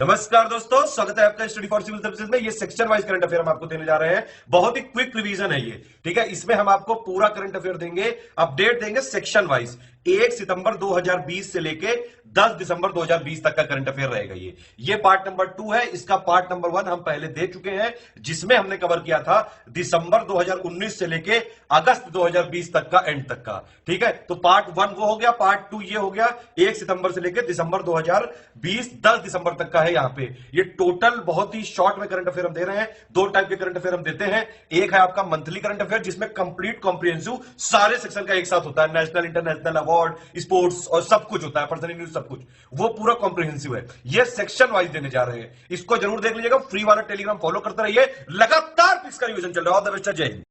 नमस्कार दोस्तों, स्वागत है आपका स्टडी फॉर सिविल सर्विसेज में। ये सेक्शन वाइज करंट अफेयर हम आपको देने जा रहे हैं। बहुत ही क्विक रिवीजन है ये, ठीक है। इसमें हम आपको पूरा करंट अफेयर देंगे, अपडेट देंगे सेक्शन वाइज। 1 सितंबर 2020 से लेके 10 दिसंबर 2020 तक का करंट अफेयर रहेगा ये पार्ट नंबर 2 है। इसका पार्ट नंबर 1 हम पहले दे चुके हैं, जिसमें हमने कवर किया था दिसंबर 2019 से लेके अगस्त 2020 तक का, एंड तक का, ठीक है। तो पार्ट 1 वो हो गया, पार्ट 2 ये हो गया। 1 सितंबर से लेके दिसंबर 2020 10 दिसंबर तक का है यहाँ पे। ये टोटल बहुत ही शॉर्ट में करंट अफेयर हम दे रहे हैं। 2 टाइप के करंट अफेयर हम देते हैं। एक है आपका मंथली करंट अफेयर, जिसमें कंप्लीट कॉम्प्रिहेंसिव सारे सेक्शन का एक साथ होता है, नेशनल इंटरनेशनल अवार्ड, स्पोर्ट्स और सब कुछ होता है, पर्सनल न्यूज सब कुछ, वो पूरा कॉम्प्रिहेंसिव है। ये सेक्शन वाइज देने जा रहे हैं, इसको जरूर देख लीजिएगा। फ्री वाला टेलीग्राम फॉलो करते रहिए, लगातार पिक्स का रिवीजन चल रहा है। ऑल द बेस्ट, जय हिंद।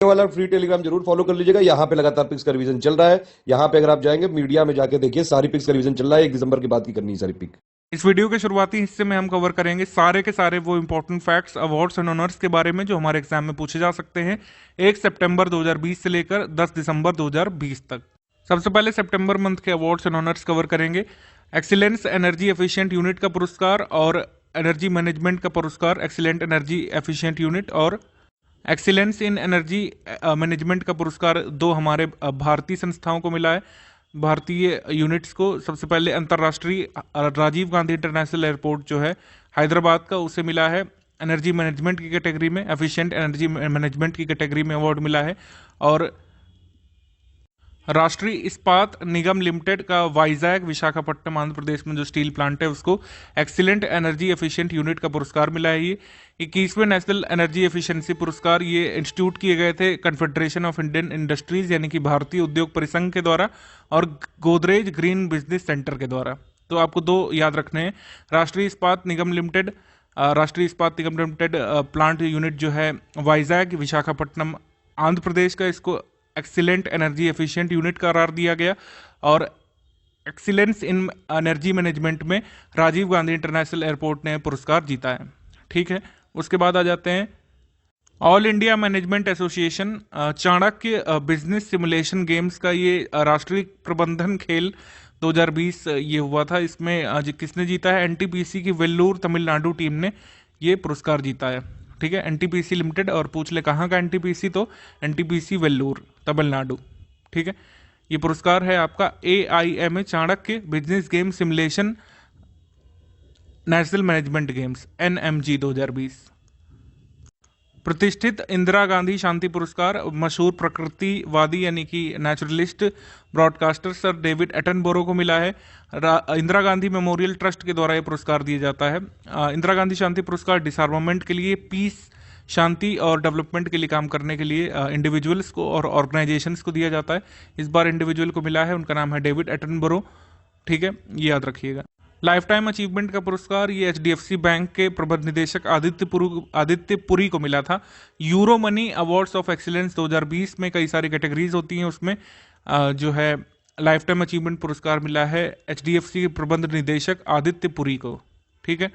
वाला फ्री टेलीग्राम जरूर फॉलो कर लीजिएगा। यहाँ पे लगातार पिक्स का रिवीजन चल रहा है। यहाँ पे अगर आप जाएंगे मीडिया में जाके देखिए, सारी पिक्स का रिवीजन चल रहा है। 1 दिसंबर के बाद की करनी है सारी पिक। इस वीडियो के शुरुआती हिस्से में हम कवर करेंगे सारे के सारे वो important facts, awards and honours के बारे में जो हमारे एग्जाम में पूछे जा सकते हैं 1 सितंबर 2020 से लेकर 10 दिसंबर 2020 तक। सबसे पहले सितंबर मंथ के अवार्ड्स एंड ऑनर्स कवर करेंगे। एक्सीलेंस एनर्जी एफिशिएंट यूनिट का पुरस्कार और एनर्जी मैनेजमेंट का पुरस्कार एक्सीलेंट एनर्जी एफिशिएंट यूनिट और एक्सीलेंस इन एनर्जी मैनेजमेंट का पुरस्कार 2 हमारे भारतीय संस्थाओं को मिला है, भारतीय यूनिट्स को। सबसे पहले अंतर्राष्ट्रीय राजीव गांधी इंटरनेशनल एयरपोर्ट जो है हैदराबाद का, उसे मिला है एनर्जी मैनेजमेंट की कैटेगरी में, एफिशिएंट एनर्जी मैनेजमेंट की कैटेगरी में अवार्ड मिला है। और राष्ट्रीय इस्पात निगम लिमिटेड का वाइजैग विशाखापट्टनम आंध्र प्रदेश में जो स्टील प्लांट है उसको एक्सीलेंट एनर्जी एफिशिएंट यूनिट का पुरस्कार मिला है। ये 21वें नेशनल एनर्जी एफिशिएंसी पुरस्कार ये इंस्टीट्यूट किए गए थे कन्फेडरेशन ऑफ इंडियन इंडस्ट्रीज यानी कि भारतीय उद्योग परिसंघ के द्वारा और गोदरेज ग्रीन बिजनेस सेंटर के द्वारा। तो आपको 2 याद रखने हैं। राष्ट्रीय इस्पात निगम लिमिटेड प्लांट यूनिट जो है वाइजैग विशाखापट्टनम आंध्र प्रदेश का, इसको एक्सीलेंट एनर्जी एफिशिएंट यूनिट का करार दिया गया। और एक्सीलेंस इन एनर्जी मैनेजमेंट में राजीव गांधी इंटरनेशनल एयरपोर्ट ने पुरस्कार जीता है, ठीक है। उसके बाद आ जाते हैं all India management association Chanakya business simulation games का ये राष्ट्रीय प्रबंधन खेल 2020 ये हुआ था। इसमें किसने जीता है? एनटीपीसी की वेल्लूर तमिलनाडु टीम ने ये पुरस्कार जीता है, ठीक है। एनटीपीसी लिमिटेड, और पूछ ले कहाँ का एनटीपीसी, तो एनटीपीसी वेल्लूर तमिलनाडु, ठीक है। ये पुरस्कार है आपका AIMA Chanakya business game simulation national management games NMG 2020। प्रतिष्ठित इंदिरा गांधी शांति पुरस्कार मशहूर प्रकृतिवादी यानी कि naturalist broadcaster sir David Attenborough को मिला है। इंदिरा गांधी मेमोरियल ट्रस्ट के द्वारा यह पुरस्कार दिया जाता है। इंदिरा गांधी शांति पुरस्कार डिसआर्मामेंट के लिए, पीस शांति और डेवलपमेंट के लिए काम करने के लिए इंडिविजुअल्स को और ऑर्गेनाइजेशंस को दिया जाता है। इस बार इंडिविजुअल को मिला है, उनका नाम है डेविड एटनबरो, ठीक है, ये याद रखिएगा। लाइफ टाइम अचीवमेंट का पुरस्कार ये HDFC बैंक के प्रबंध निदेशक आदित्य पुरी को मिला था। Euro money awards of excellence 2020 में कई सारी कैटेगरीज होती हैं, उसमें जो है लाइफ टाइम अचीवमेंट पुरस्कार मिला है HDFC के प्रबंध निदेशक आदित्य पुरी को, ठीक है।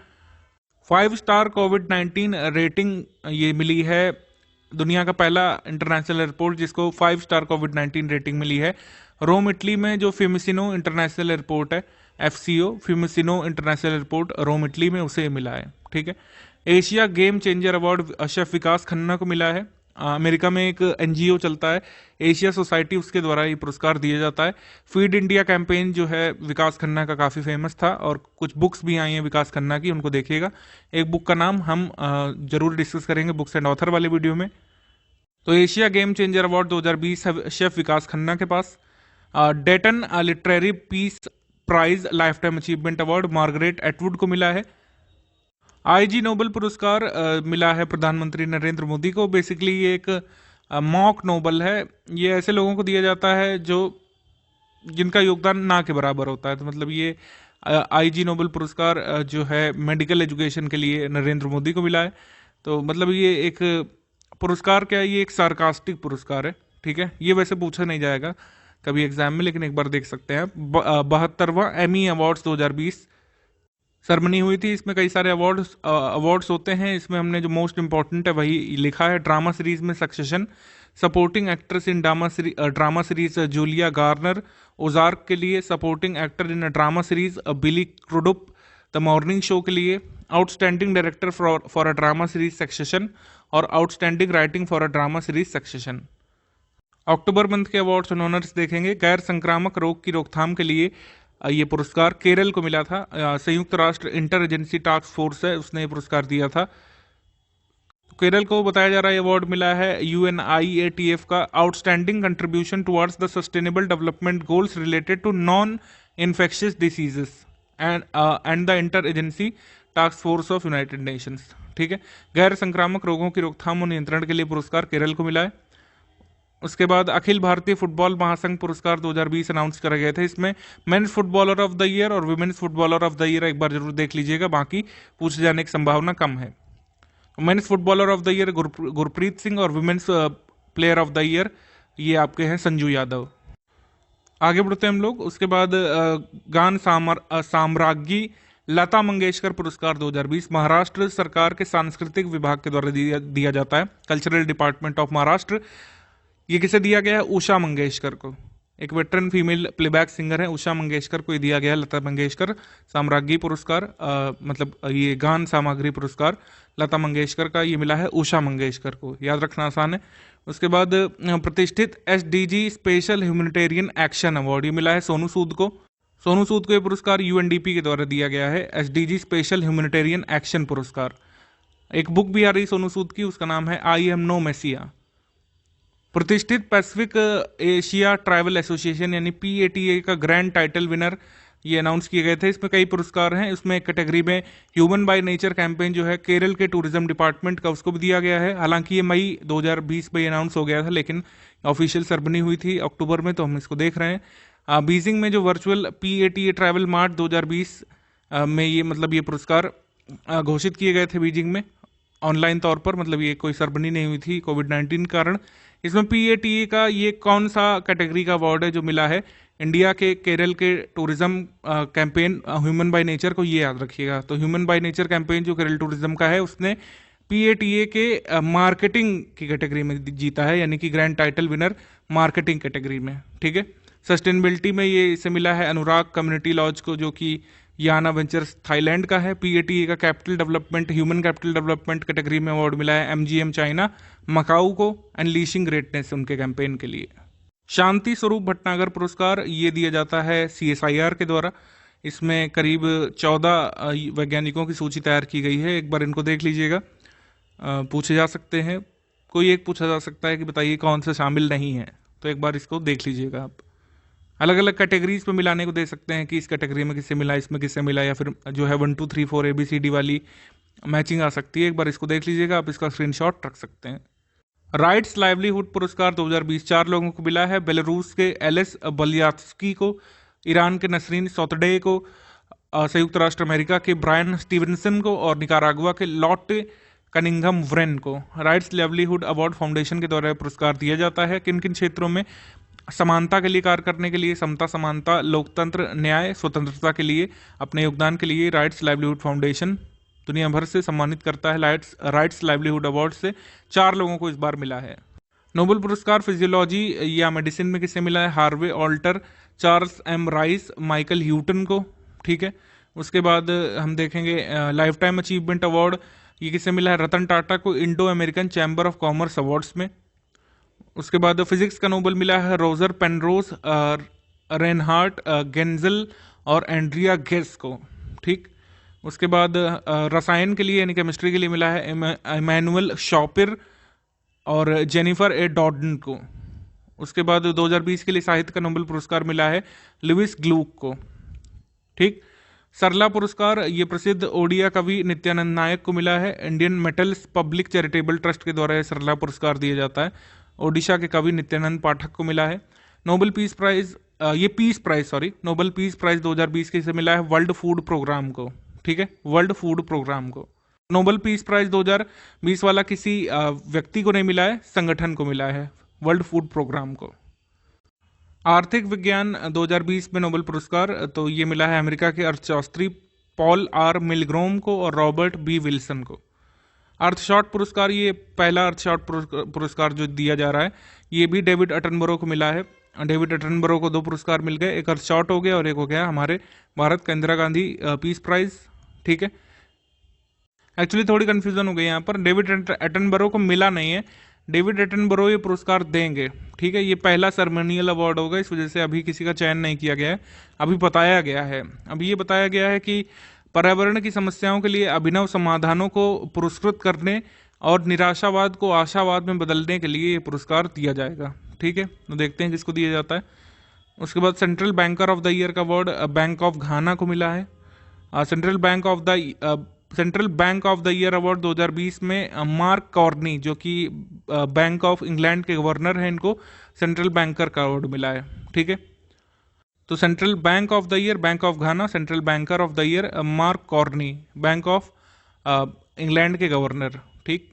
5 स्टार कोविड-19 रेटिंग ये मिली है, दुनिया का पहला इंटरनेशनल एयरपोर्ट जिसको 5 स्टार कोविड-19 रेटिंग मिली है। रोम इटली में जो फिमिसिनो इंटरनेशनल एयरपोर्ट है, FCO Fiumicino international airport Rome Italy में, उसे मिला है, ठीक है। Asia game changer award chef Vikas Khanna को मिला है। अमेरिका में एक NGO चलता है एशिया सोसाइटी, उसके द्वारा ये पुरस्कार दिया जाता है। फीड इंडिया कैंपेन जो है विकास खन्ना का काफ़ी फेमस था, और कुछ बुक्स भी आई हैं विकास खन्ना की, उनको देखिएगा। एक बुक का नाम हम जरूर डिस्कस करेंगे बुक्स एंड ऑथर वाले वीडियो में। तो एशिया गेम चेंजर अवार्ड 2020 है शेफ विकास खन्ना के पास। Dayton literary peace prize lifetime achievement award Margaret Atwood को मिला है। IG नोबेल पुरस्कार मिला है प्रधानमंत्री नरेंद्र मोदी को। बेसिकली ये एक मॉक नोबेल है, ये ऐसे लोगों को दिया जाता है जो जिनका योगदान ना के बराबर होता है। तो मतलब ये IG नोबेल पुरस्कार जो है मेडिकल एजुकेशन के लिए नरेंद्र मोदी को मिला है। तो मतलब ये एक पुरस्कार क्या है, ये एक सार्कास्टिक पुरस्कार है, ठीक है। ये वैसे पूछा नहीं जाएगा कभी एग्जाम में, लेकिन एक बार देख सकते हैं। 72वां एमी अवार्ड्स 2020 सेरेमनी हुई थी। इसमें कई सारे अवार्ड्स होते हैं। इसमें हमने जो मोस्ट इंपॉर्टेंट है वही लिखा है। ड्रामा सीरीज में Succession, supporting actress in drama series Julia Garner, Ozark के लिए supporting actor in drama series Billy Crudup, the Morning Show के लिए, outstanding director for a drama series Succession और outstanding writing for a drama series Succession. October month के awards and honours देखेंगे। गैर संक्रामक रोग की रोकथाम के लिए ये पुरस्कार केरल को मिला था। संयुक्त राष्ट्र इंटर एजेंसी टास्क फोर्स है, उसने ये पुरस्कार दिया था। केरल को बताया जा रहा है अवार्ड मिला है UNIATF का outstanding contribution towards the sustainable development goals related to non infectious diseases and the inter agency task force of United Nations. ठीक है, गैर संक्रामक रोगों की रोकथाम और नियंत्रण के लिए पुरस्कार केरल को मिला है। उसके बाद अखिल भारतीय फुटबॉल महासंघ पुरस्कार 2020 अनाउंस करे गए थे। इसमें men's footballer of the year और women's footballer of the year एक बार जरूर देख लीजिएगा, बाकी पूछे जाने की संभावना कम है। Men's footballer of the year Gurpreet Singh और women's player of the year ये आपके हैं संजू यादव। आगे बढ़ते हैं हम लोग। उसके बाद गान साम्राज्ञी लता मंगेशकर पुरस्कार 2020 महाराष्ट्र सरकार के सांस्कृतिक विभाग के द्वारा दिया जाता है, कल्चरल डिपार्टमेंट ऑफ महाराष्ट्र। ये किसे दिया गया है? उषा मंगेशकर को। एक वेटरन फीमेल प्लेबैक सिंगर है, उषा मंगेशकर को दिया गया है लता मंगेशकर साम्राज्ञी पुरस्कार, मतलब ये गान सामग्री पुरस्कार लता मंगेशकर का ये मिला है उषा मंगेशकर को, याद रखना आसान है। उसके बाद प्रतिष्ठित SDG special humanitarian action award ये मिला है सोनू सूद को। सोनू सूद को ये पुरस्कार UNDP के द्वारा दिया गया है, SDG स्पेशल ह्यूमैनिटेरियन एक्शन पुरस्कार। एक बुक भी आ रही सोनू सूद की, उसका नाम है आई एम नो मेसिया। प्रतिष्ठित पैसिफिक एशिया ट्रैवल एसोसिएशन यानी PATA का ग्रैंड टाइटल विनर ये अनाउंस किए गए थे। इसमें कई पुरस्कार हैं। इसमें एक कैटेगरी में ह्यूमन बाय नेचर कैंपेन जो है केरल के टूरिज्म डिपार्टमेंट का, उसको भी दिया गया है। हालांकि ये मई 2020 में अनाउंस हो गया था, लेकिन ऑफिशियल सेरेमनी हुई थी अक्टूबर में, तो हम इसको देख रहे हैं। बीजिंग में जो वर्चुअल PATA ट्रैवल मार्ट 2020 में ये मतलब ये पुरस्कार घोषित किए गए थे बीजिंग में ऑनलाइन तौर पर, मतलब ये कोई सेरेमनी नहीं हुई थी कोविड-19 के कारण। इसमें PATA का ये कौन सा कैटेगरी का अवार्ड है जो मिला है? इंडिया के केरल के tourism campaign human by nature को, ये याद रखिएगा। तो ह्यूमन बाय नेचर कैंपेन जो केरल टूरिज्म का है उसने PATA के मार्केटिंग की कैटेगरी में जीता है, यानी कि grand title winner marketing category में। ठीक है, सस्टेनेबिलिटी में ये इसे मिला है अनुराग कम्युनिटी लॉज को, जो कि याना वेंचर्स थाईलैंड का है। PATA का capital development human capital development category में अवार्ड मिला है MGM चाइना मकाऊ को, अनलीशिंग ग्रेटनेस उनके कैंपेन के लिए। शांति स्वरूप भटनागर पुरस्कार ये दिया जाता है CSIR के द्वारा। इसमें करीब 14 वैज्ञानिकों की सूची तैयार की गई है, एक बार इनको देख लीजिएगा। पूछे जा सकते हैं, कोई एक पूछा जा सकता है कि बताइए कौन से शामिल नहीं है, तो एक बार इसको देख लीजिएगा आप। अलग अलग कैटेगरीज पे मिलाने को दे सकते हैं कि इस कैटेगरी में किससे मिला, इसमें किससे मिला, या फिर जो है 1 2 3 4 ABCD वाली मैचिंग आ सकती है। एक बार इसको देख लीजिएगा, आप इसका स्क्रीनशॉट रख सकते हैं। राइट्स लाइवलीहुड पुरस्कार 2020 4 लोगों को मिला है। बेलारूस के एलिस बलियात्स्की को, ईरान के नसरीन सोतडे को, संयुक्त राष्ट्र अमेरिका के ब्रायन स्टीवनसन को और निकारागुआ के लॉट कनिंघम व्रेन को। राइट्स लाइवलीहुड अवार्ड फाउंडेशन के द्वारा पुरस्कार दिया जाता है किन किन क्षेत्रों में? समानता के लिए कार्य करने के लिए, समता समानता, लोकतंत्र, न्याय, स्वतंत्रता के लिए अपने योगदान के लिए राइट्स लाइवलीहुड फाउंडेशन दुनिया भर से सम्मानित करता है। राइट्स लाइवलीहुड अवार्ड से 4 लोगों को इस बार मिला है। नोबेल पुरस्कार फिजियोलॉजी या मेडिसिन में किसे मिला है? Harvey Alter, Charles M Rice, Michael Houghton को। ठीक है, उसके बाद हम देखेंगे लाइफ टाइम अचीवमेंट अवार्ड ये किसे मिला है? रतन टाटा को Indo American chamber of commerce awards में। उसके बाद फिजिक्स का नोबेल मिला है रोजर पेनरोज, रेनहार्ट गेंजल और एंड्रिया गेस को। ठीक, उसके बाद रसायन के लिए यानी केमिस्ट्री के लिए मिला है इमैनुअल शॉपिर और जेनिफर A डॉर्डन को। उसके बाद 2020 के लिए साहित्य का नोबेल पुरस्कार मिला है लुइस ग्लूक को। ठीक, सरला पुरस्कार ये प्रसिद्ध ओडिया कवि नित्यानंद नायक को मिला है। Indian metals public charitable trust के द्वारा सरला पुरस्कार दिया जाता है। ओडिशा के कवि नित्यानंद पाठक को मिला है। Nobel peace prize Nobel peace prize 2020 के से मिला है वर्ल्ड फूड प्रोग्राम को। ठीक है, वर्ल्ड फूड प्रोग्राम को। नोबेल पीस प्राइज 2020 वाला किसी व्यक्ति को नहीं मिला है, संगठन को मिला है, वर्ल्ड फूड प्रोग्राम को। आर्थिक विज्ञान 2020 में नोबेल पुरस्कार तो ये मिला है अमेरिका के अर्थशास्त्री पॉल R मिलग्रोम को और रॉबर्ट B विल्सन को। अर्थशॉट पुरस्कार ये पहला अर्थशॉट पुरस्कार जो दिया जा रहा है ये भी डेविड अटनबरो को मिला है। डेविड अटनबरो को 2 पुरस्कार मिल गए, एक अर्थशॉट हो गया और एक हो गया हमारे भारत का इंदिरा गांधी पीस प्राइज ठीक है, एक्चुअली थोड़ी कंफ्यूजन हो गई यहाँ पर, डेविड एटनबरो को मिला नहीं है, डेविड एटनबरो ये पुरस्कार देंगे। ठीक है, ये पहला सर्मोनियल अवार्ड होगा, इस वजह से अभी किसी का चयन नहीं किया गया है, अभी बताया गया है। अभी ये बताया गया है कि पर्यावरण की समस्याओं के लिए अभिनव समाधानों को पुरस्कृत करने और निराशावाद को आशावाद में बदलने के लिए ये पुरस्कार दिया जाएगा। ठीक है, तो देखते हैं किसको दिया जाता है। उसके बाद central banker of the year का अवार्ड बैंक ऑफ घाना को मिला है। Central bank of the year award 2020 में मार्क कॉर्नी, जो कि बैंक ऑफ इंग्लैंड के गवर्नर हैं, इनको सेंट्रल बैंकर का अवार्ड मिला है। ठीक है, तो central bank of the year bank of Ghana, central banker of the year Mark Carney, bank of England के गवर्नर। ठीक,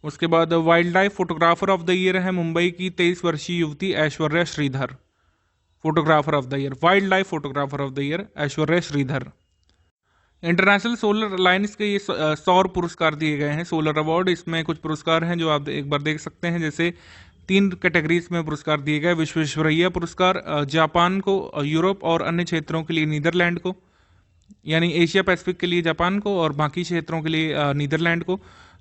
उसके बाद wildlife photographer of the year है मुंबई की 23 वर्षीय युवती Aishwarya Shridhar, photographer of the year, wildlife photographer of the year Aishwarya Shridhar. International solar alliance के ये सौर पुरस्कार दिए गए हैं, सोलर अवार्ड। इसमें कुछ पुरस्कार हैं जो आप एक बार देख सकते हैं, जैसे 3 कैटेगरीज में पुरस्कार दिए गए। विश्वेश्वरैया पुरस्कार जापान को, यूरोप और अन्य क्षेत्रों के लिए नीदरलैंड को, यानी एशिया पैसिफिक के लिए जापान को और बाकी क्षेत्रों के लिए नीदरलैंड को।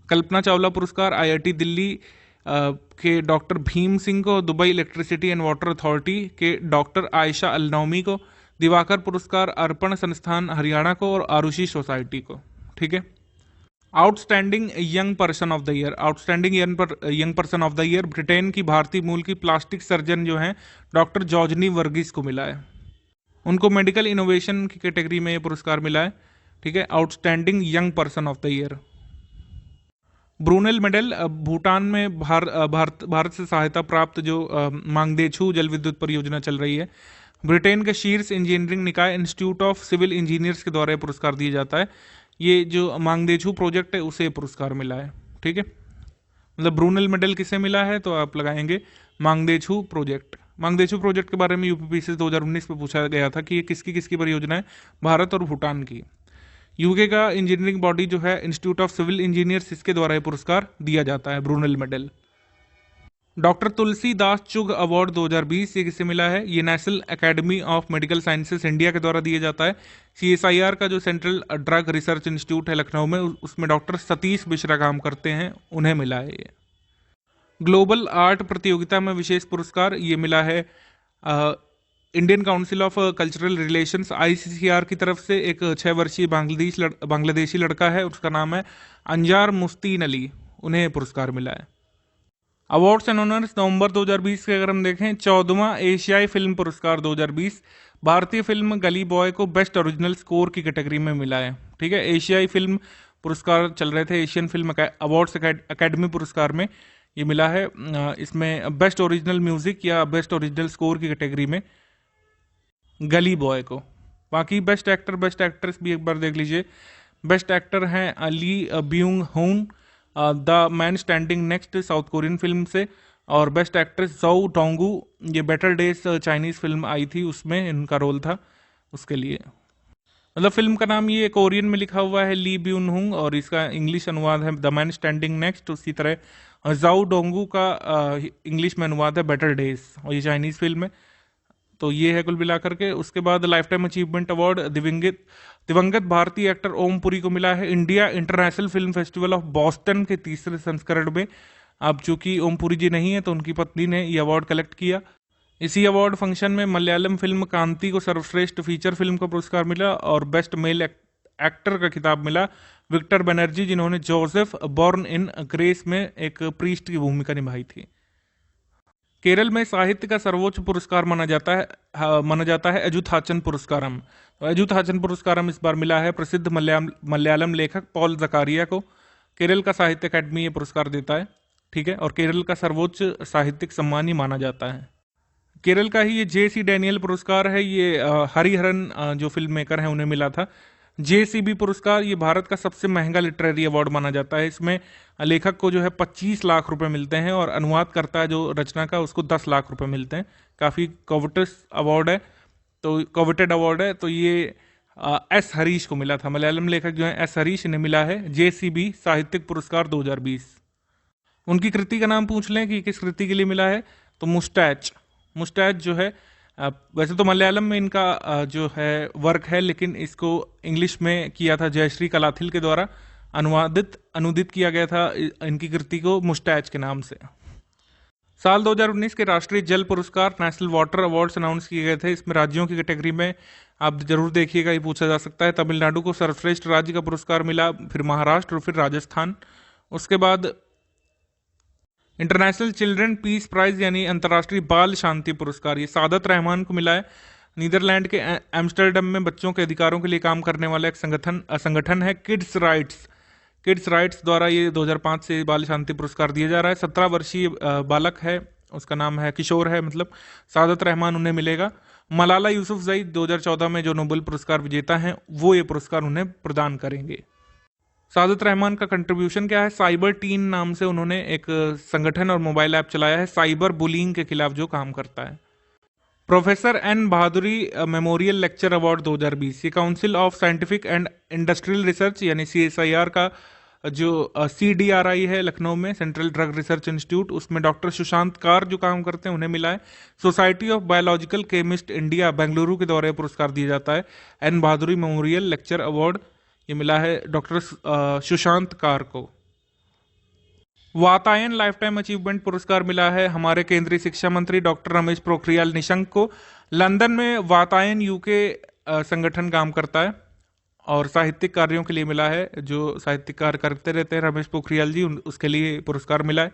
कल्पना चावला पुरस्कार IIT दिल्ली के डॉक्टर भीम सिंह को, Dubai electricity and water authority के डॉक्टर आयशा अलनौमी को, दिवाकर पुरस्कार अर्पण संस्थान हरियाणा को और आरुषि सोसाइटी को। ठीक है, outstanding young person of the year, outstanding young person of the year Britain की भारतीय मूल की प्लास्टिक सर्जन जो हैं डॉक्टर जॉर्जनी वर्गीस को मिला है। उनको मेडिकल इनोवेशन की कैटेगरी में ये पुरस्कार मिला है। ठीक है, outstanding young person of the year. Brunel medal Bhutan में भारत से सहायता प्राप्त जो मांगदेछू जल विद्युत परियोजना चल रही है, ब्रिटेन के शीर्ष इंजीनियरिंग निकाय इंस्टीट्यूट ऑफ सिविल इंजीनियर्स के द्वारा पुरस्कार दिया जाता है। ये जो मांगदेछू प्रोजेक्ट है उसे पुरस्कार मिला है। ठीक है, मतलब ब्रूनेल मेडल किसे मिला है, तो आप लगाएंगे मांगदेछू प्रोजेक्ट। मांगदेछू प्रोजेक्ट के बारे में यूपीपीएससी 2019 में पूछा गया था कि ये किसकी परियोजना है, भारत और भूटान की। यूके का इंजीनियरिंग बॉडी जो है इंस्टीट्यूट ऑफ सिविल इंजीनियर्स, इसके द्वारा ये पुरस्कार दिया जाता है ब्रूनेल मेडल। डॉक्टर तुलसीदास चुग अवार्ड 2020 ये किसे मिला है, ये national academy of medical sciences India के द्वारा दिया जाता है। CSIR का जो सेंट्रल ड्रग रिसर्च इंस्टीट्यूट है लखनऊ में, उसमें डॉक्टर सतीश मिश्रा काम करते हैं, उन्हें मिला है ये। ग्लोबल आर्ट प्रतियोगिता में विशेष पुरस्कार ये मिला है Indian council of cultural relations ICCR की तरफ से। एक 6 वर्षीय बांग्लादेशी लड़का है, उसका नाम है अंजार मुस्तीन अली, उन्हें पुरस्कार मिला है। अवार्ड्स एंड ऑनर्स नवंबर 2020 के अगर हम देखें, 14वां एशियाई फिल्म पुरस्कार 2020 भारतीय फिल्म गली बॉय को बेस्ट ओरिजिनल स्कोर की कैटेगरी में मिला है। ठीक है, एशियाई फिल्म पुरस्कार चल रहे थे, एशियन फिल्म अवार्ड्स अकेडमी पुरस्कार में ये मिला है। इसमें बेस्ट ओरिजिनल म्यूजिक या बेस्ट ओरिजिनल स्कोर की कैटेगरी में गली बॉय को। बाकी बेस्ट एक्टर बेस्ट एक्ट्रेस भी एक बार देख लीजिए। बेस्ट एक्टर हैं ली ब्यूंग हुन, the man standing next south Korean film से, और बेस्ट एक्ट्रेस जोउ डोंगू, ये बेटर डेज चाइनीज फिल्म आई थी उसमें इनका रोल था, उसके लिए। मतलब फिल्म का नाम ये कोरियन में लिखा हुआ है ली ब्यून हुंग और इसका इंग्लिश अनुवाद है द मैन स्टैंडिंग नेक्स्ट। उसी तरह जोउ डोंगू का इंग्लिश में अनुवाद है बेटर डेज, और ये चाइनीज फिल्म है। तो ये है कुल मिलाकर के। उसके बाद लाइफ टाइम अचीवमेंट अवार्ड दिवंगत भारतीय एक्टर ओम पुरी को मिला है India international film festival of Boston के 3रे संस्करण में। अब चूंकि ओम पुरी जी नहीं है तो उनकी पत्नी ने ये अवार्ड कलेक्ट किया। इसी अवार्ड फंक्शन में मलयालम फिल्म कांति को सर्वश्रेष्ठ फीचर फिल्म का पुरस्कार मिला और बेस्ट मेल एक्टर का खिताब मिला विक्टर बनर्जी, जिन्होंने जोसेफ बॉर्न इन ग्रेस में एक प्रीस्ट की भूमिका निभाई थी। केरल में साहित्य का सर्वोच्च पुरस्कार माना जाता है एजुथाचन पुरस्कारम। तो एजुथाचन पुरस्कारम इस बार मिला है प्रसिद्ध मलयालम लेखक पॉल जकारिया को। केरल का साहित्य अकादमी ये पुरस्कार देता है। ठीक है, और केरल का सर्वोच्च साहित्यिक सम्मान ही माना जाता है। केरल का ही ये JC डैनियल पुरस्कार है, ये हरिहरन जो फिल्म मेकर हैं उन्हें मिला था। JCB पुरस्कार ये भारत का सबसे महंगा लिटरेरी अवार्ड माना जाता है। इसमें लेखक को जो है 25 लाख रुपए मिलते हैं और अनुवाद करता है जो रचना का उसको 10 लाख रुपए मिलते हैं। काफ़ी कोविटेड अवार्ड है। तो ये S हरीश को मिला था, मलयालम लेखक जो है S हरीश, इन्हें मिला है JCB साहित्यिक पुरस्कार 2020। उनकी कृति का नाम पूछ लें कि किस कृति के लिए मिला है, तो मुस्टैच जो है वैसे तो मलयालम में इनका जो है वर्क है, लेकिन इसको इंग्लिश में किया था जयश्री कलाथिल के द्वारा, अनुदित किया गया था इनकी कृति को मुस्टैच के नाम से। साल 2019 के राष्ट्रीय जल पुरस्कार नेशनल वाटर अवार्ड्स अनाउंस किए गए थे। इसमें राज्यों की कैटेगरी में आप जरूर देखिएगा, ये पूछा जा सकता है। तमिलनाडु को सर्वश्रेष्ठ राज्य का पुरस्कार मिला, फिर महाराष्ट्र और फिर राजस्थान। उसके बाद इंटरनेशनल चिल्ड्रन पीस प्राइज यानी अंतर्राष्ट्रीय बाल शांति पुरस्कार, ये सादत रहमान को मिला है। नीदरलैंड के एम्स्टर्डम में बच्चों के अधिकारों के लिए काम करने वाला एक संगठन है किड्स राइट्स द्वारा ये 2005 से बाल शांति पुरस्कार दिया जा रहा है। 17 वर्षीय बालक है, उसका नाम है किशोर है, मतलब सादत रहमान उन्हें मिलेगा। मलाला यूसुफजई 2014 में जो नोबेल पुरस्कार विजेता हैं, वो ये पुरस्कार उन्हें प्रदान करेंगे। सादत रहमान का कंट्रीब्यूशन क्या है? साइबर टीन नाम से उन्होंने एक संगठन और मोबाइल ऐप चलाया है साइबर बुलिंग के खिलाफ जो काम करता है। प्रोफेसर एन बहादुरी मेमोरियल लेक्चर अवार्ड 2020, ये council of scientific and industrial research यानी CSIR का जो CDRI है लखनऊ में, सेंट्रल ड्रग रिसर्च इंस्टीट्यूट, उसमें डॉक्टर सुशांत कार जो काम करते हैं उन्हें मिला है। Society of biological chemist India Bengaluru के द्वारा पुरस्कार दिया जाता है। एन बहादुरी मेमोरियल लेक्चर अवार्ड ये मिला है डॉक्टर सुशांत कार को। वातायन लाइफ टाइम अचीवमेंट पुरस्कार मिला है हमारे केंद्रीय शिक्षा मंत्री डॉक्टर रमेश पोखरियाल निशंक को। लंदन में वातायन UK संगठन काम करता है और साहित्यिक कार्यों के लिए मिला है, जो साहित्यिक कार्य करते रहते हैं रमेश पोखरियाल जी, उसके लिए पुरस्कार मिला है।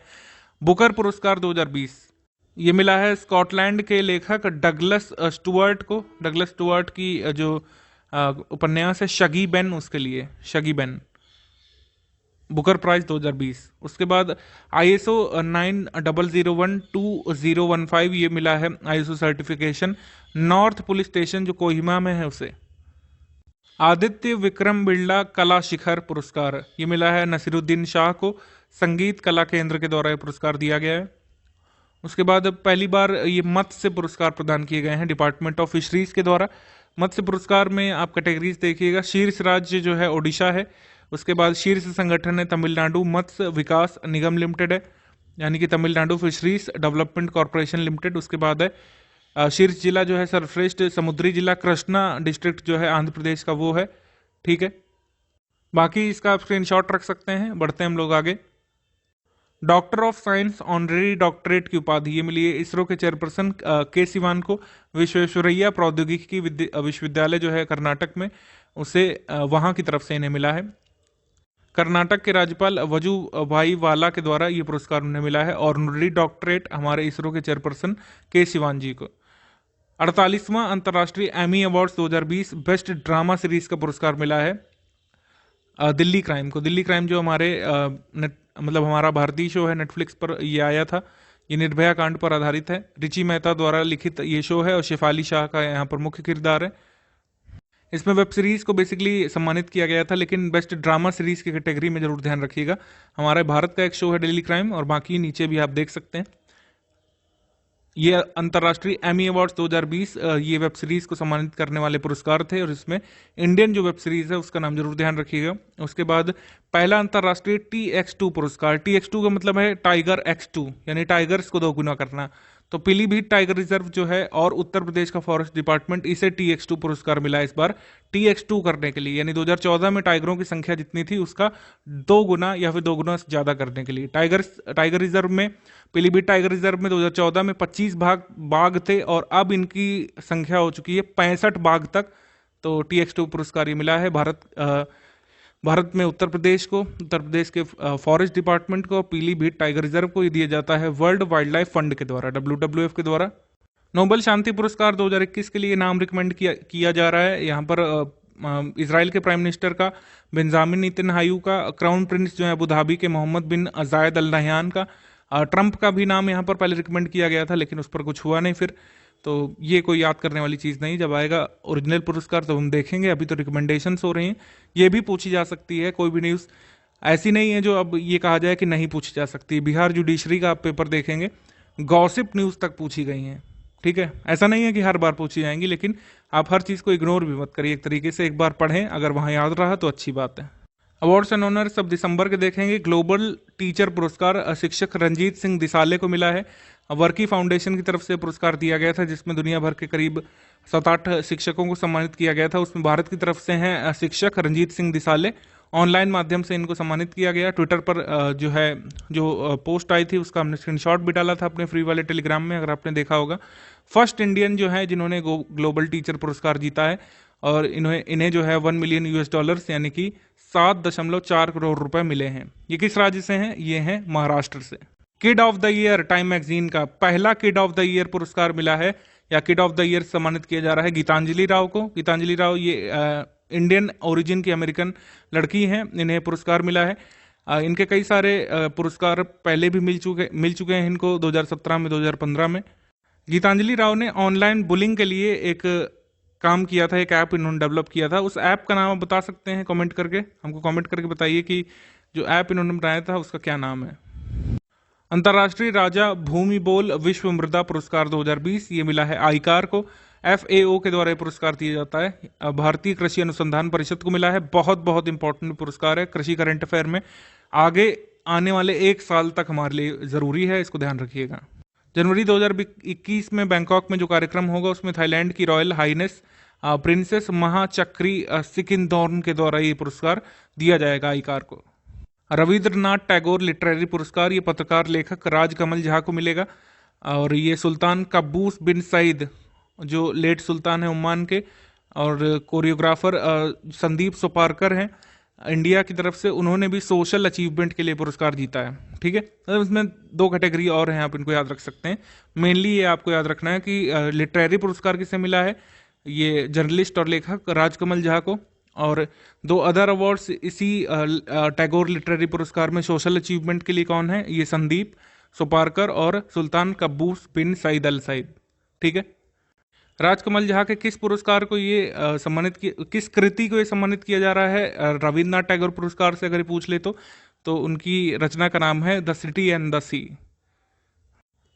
बुकर पुरस्कार 2020 ये मिला है स्कॉटलैंड के लेखक डगलस स्टुअर्ट को। डगलस स्टुअर्ट की जो उपन्यास है शगी बेन, उसके लिए शगी बेन, बुकर प्राइज 2020। उसके बाद ISO 90012015 ये मिला है ISO certification north police station जो कोहिमा में है उसे। आदित्य विक्रम बिरला कला शिखर पुरस्कार ये मिला है नसीरुद्दीन शाह को, संगीत कला केंद्र के द्वारा ये पुरस्कार दिया गया है। उसके बाद पहली बार ये मत्स्य पुरस्कार प्रदान किए गए हैं डिपार्टमेंट ऑफ फिशरीज के द्वारा। मत्स्य पुरस्कार में आप कैटेगरीज देखिएगा, शीर्ष राज्य जो है ओडिशा है, उसके बाद शीर्ष संगठन है तमिलनाडु मत्स्य विकास निगम लिमिटेड है, यानी कि Tamil Nadu fisheries development corporation limited. उसके बाद है शीर्ष जिला जो है सर्वश्रेष्ठ समुद्री जिला कृष्णा डिस्ट्रिक्ट जो है आंध्र प्रदेश का, वो है। ठीक है, बाकी इसका आप स्क्रीनशॉट रख सकते हैं। बढ़ते हैं हम लोग आगे। Doctor of science honorary doctorate की उपाधि ये मिली है इसरो के चेयरपर्सन के सिवान को। विश्वेश्वरैया प्रौद्योगिकी विश्वविद्यालय जो है कर्नाटक में, उसे वहां की तरफ से इन्हें मिला है। कर्नाटक के राज्यपाल वजुभाई वाला के द्वारा ये पुरस्कार उन्हें मिला है। और ऑनरेरी डॉक्टरेट हमारे इसरो के चेयरपर्सन के सिवान जी को। 48वां अंतर्राष्ट्रीय Emmy awards 2020 best drama series का पुरस्कार मिला है दिल्ली क्राइम को। दिल्ली क्राइम जो हमारे मतलब हमारा भारतीय शो है, नेटफ्लिक्स पर ये आया था। ये निर्भया कांड पर आधारित है। रिची मेहता द्वारा लिखित ये शो है और शेफाली शाह का यहाँ पर मुख्य किरदार है। इसमें वेब सीरीज को बेसिकली सम्मानित किया गया था, लेकिन बेस्ट ड्रामा सीरीज की कैटेगरी में जरूर ध्यान रखिएगा। हमारे भारत का एक शो है दिल्ली क्राइम, और बाकी नीचे भी आप देख सकते हैं। ये अंतर्राष्ट्रीय एमी अवार्ड्स 2020 ये वेब सीरीज को सम्मानित करने वाले पुरस्कार थे, और इसमें इंडियन जो वेब सीरीज है उसका नाम जरूर ध्यान रखिएगा। उसके बाद पहला अंतर्राष्ट्रीय TX2 पुरस्कार। TX2 का मतलब है टाइगर X2, यानी टाइगर्स को दोगुना करना। तो पीलीभीत टाइगर रिजर्व जो है और उत्तर प्रदेश का फॉरेस्ट डिपार्टमेंट, इसे TX2 पुरस्कार मिला इस बार TX2 करने के लिए, यानी 2014 में टाइगरों की संख्या जितनी थी उसका 2 गुना या फिर 2 गुना ज्यादा करने के लिए। टाइगर रिजर्व में, पीलीभीत टाइगर रिजर्व में 2014 में 25 बाघ थे, और अब इनकी संख्या हो चुकी है 65 बाघ तक। तो TX2 पुरस्कार ये मिला है भारत में उत्तर प्रदेश के फॉरेस्ट डिपार्टमेंट को, पीलीभीत टाइगर रिजर्व को ये दिया जाता है वर्ल्ड वाइल्ड लाइफ फंड के द्वारा, WWF के द्वारा। नोबेल शांति पुरस्कार 2021 के लिए नाम रिकमेंड किया जा रहा है। यहाँ पर इजराइल के प्राइम मिनिस्टर का बेंजामिन नेतन्याहू का, क्राउन प्रिंस जो है अबू धाबी के मोहम्मद बिन जायद अल नहयान का, ट्रंप का भी नाम यहाँ पर पहले रिकमेंड किया गया था, लेकिन उस पर कुछ हुआ नहीं फिर। तो ये कोई याद करने वाली चीज़ नहीं, जब आएगा ओरिजिनल पुरस्कार तो हम देखेंगे। अभी तो रिकमेंडेशंस हो रही हैं। ये भी पूछी जा सकती है, कोई भी न्यूज़ ऐसी नहीं है जो अब ये कहा जाए कि नहीं पूछी जा सकती। बिहार जुडिशरी का आप पेपर देखेंगे, गॉसिप न्यूज़ तक पूछी गई हैं। ठीक है, ऐसा नहीं है कि हर बार पूछी जाएंगी, लेकिन आप हर चीज़ को इग्नोर भी मत करिए। एक तरीके से एक बार पढ़ें, अगर वहाँ याद रहा तो अच्छी बात है। अवार्ड्स एंड ऑनर्स सब दिसंबर के देखेंगे। ग्लोबल टीचर पुरस्कार शिक्षक रंजीत सिंह दिसाले को मिला है। वर्की फाउंडेशन की तरफ से पुरस्कार दिया गया था, जिसमें दुनिया भर के करीब 7-8 शिक्षकों को सम्मानित किया गया था। उसमें भारत की तरफ से हैं शिक्षक रंजीत सिंह दिसाले, ऑनलाइन माध्यम से इनको सम्मानित किया गया। ट्विटर पर जो पोस्ट आई थी उसका हमने स्क्रीनशॉट भी डाला था अपने फ्री वाले टेलीग्राम में, अगर आपने देखा होगा। फर्स्ट इंडियन जो है जिन्होंने ग्लोबल टीचर पुरस्कार जीता है, और इन्हें जो है $1 मिलियन यानी कि 7.4 करोड़ रुपए मिले हैं। ये किस राज्य से हैं? ये हैं महाराष्ट्र से। Kid of the year time magazine का पहला किड ऑफ द ईयर पुरस्कार मिला है, या किड ऑफ द ईयर सम्मानित किया जा रहा है गीतांजलि राव को। गीतांजलि राव ये इंडियन ओरिजिन की अमेरिकन लड़की हैं, इन्हें पुरस्कार मिला है। इनके कई सारे पुरस्कार पहले भी मिल चुके हैं इनको 2017 में, 2015 में। गीतांजलि राव ने ऑनलाइन बुलिंग के लिए एक काम किया था, एक ऐप इन्होंने डेवलप किया था। उस ऐप का नाम आप बता सकते हैं कमेंट करके? हमको कमेंट करके बताइए कि जो ऐप इन्होंने बनाया था उसका क्या नाम है। अंतर्राष्ट्रीय राजा भूमि बोल विश्व मृदा पुरस्कार 2020 ये मिला है आईकार को। FAO के द्वारा ये पुरस्कार दिया जाता है। भारतीय कृषि अनुसंधान परिषद को मिला है। बहुत इंपॉर्टेंट पुरस्कार है कृषि करंट अफेयर में, आगे आने वाले 1 साल तक हमारे लिए जरूरी है, इसको ध्यान रखिएगा। जनवरी 2021 में बैंकॉक में जो कार्यक्रम होगा उसमें थाईलैंड की रॉयल हाइनेस प्रिंसेस महाचक्री सिकिंदोर्न के द्वारा ये पुरस्कार दिया जाएगा आईकार को। रविंद्रनाथ टैगोर लिटरेरी पुरस्कार ये पत्रकार लेखक राजकमल झा को मिलेगा, और ये सुल्तान कब्बूस बिन सईद जो लेट सुल्तान है ओमान के, और कोरियोग्राफर संदीप सोपारकर हैं इंडिया की तरफ से, उन्होंने भी सोशल अचीवमेंट के लिए पुरस्कार जीता है। ठीक है, इसमें 2 कैटेगरी और हैं, आप इनको याद रख सकते हैं। मेनली ये आपको याद रखना है कि लिटरेरी पुरस्कार किसे मिला है, ये जर्नलिस्ट और लेखक राजकमल झा को, और 2 अदर अवार्ड्स इसी टैगोर लिटरेरी पुरस्कार में सोशल अचीवमेंट के लिए कौन है, ये संदीप सोपारकर और सुल्तान कब्बूस बिन सईद अल सईद। ठीक है, राजकमल झा के किस पुरस्कार को ये किस कृति को ये सम्मानित किया जा रहा है रविन्द्रनाथ टैगोर पुरस्कार से अगर ये पूछ ले तो उनकी रचना का नाम है द सिटी एंड द सी।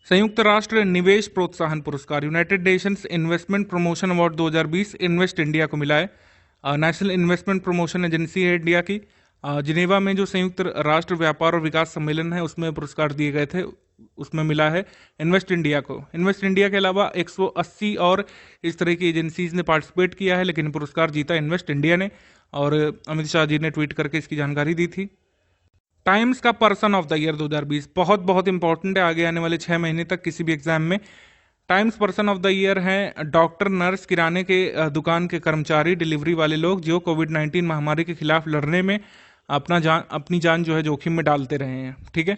संयुक्त राष्ट्र निवेश प्रोत्साहन पुरस्कार United Nations investment promotion award 2020 invest India को मिला है। नेशनल इन्वेस्टमेंट प्रमोशन एजेंसी है इंडिया की। जिनेवा में जो संयुक्त राष्ट्र व्यापार और विकास सम्मेलन है उसमें पुरस्कार दिए गए थे, उसमें मिला है इन्वेस्ट इंडिया को। इन्वेस्ट इंडिया के अलावा 180 और इस तरह की एजेंसीज ने पार्टिसिपेट किया है, लेकिन पुरस्कार जीता इन्वेस्ट इंडिया ने, और अमित शाह जी ने ट्वीट करके इसकी जानकारी दी थी। टाइम्स का पर्सन ऑफ द ईयर 2020 बहुत इंपॉर्टेंट है आगे आने वाले 6 महीने तक किसी भी एग्जाम में। Times person of the year हैं डॉक्टर, नर्स, किराने के दुकान के कर्मचारी, डिलीवरी वाले लोग जो कोविड-19 महामारी के खिलाफ लड़ने में अपनी जान जो है जोखिम में डालते रहे हैं। ठीक है,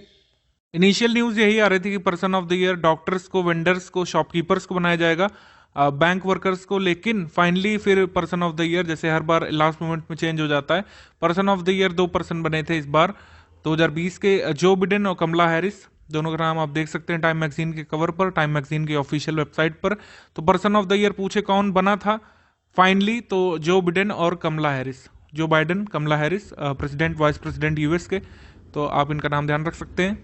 इनिशियल न्यूज़ यही आ रही थी कि person of the year doctors को, वेंडर्स को, शॉपकीपर्स को बनाया जाएगा, बैंक वर्कर्स को, लेकिन फाइनली फिर पर्सन ऑफ द ईयर जैसे हर बार लास्ट मोमेंट में चेंज हो जाता है। Person of the year 2 person बने थे इस बार 2020 के, जो बिडेन और कमला हैरिस, दोनों का नाम आप देख सकते हैं टाइम मैगजीन के कवर पर, टाइम मैगजीन की ऑफिशियल वेबसाइट पर। तो पर्सन ऑफ द ईयर पूछे कौन बना था फाइनली, तो जो बिडेन और Kamala Harris, Joe Biden, Kamala Harris, president vice president US के, तो आप इनका नाम ध्यान रख सकते हैं।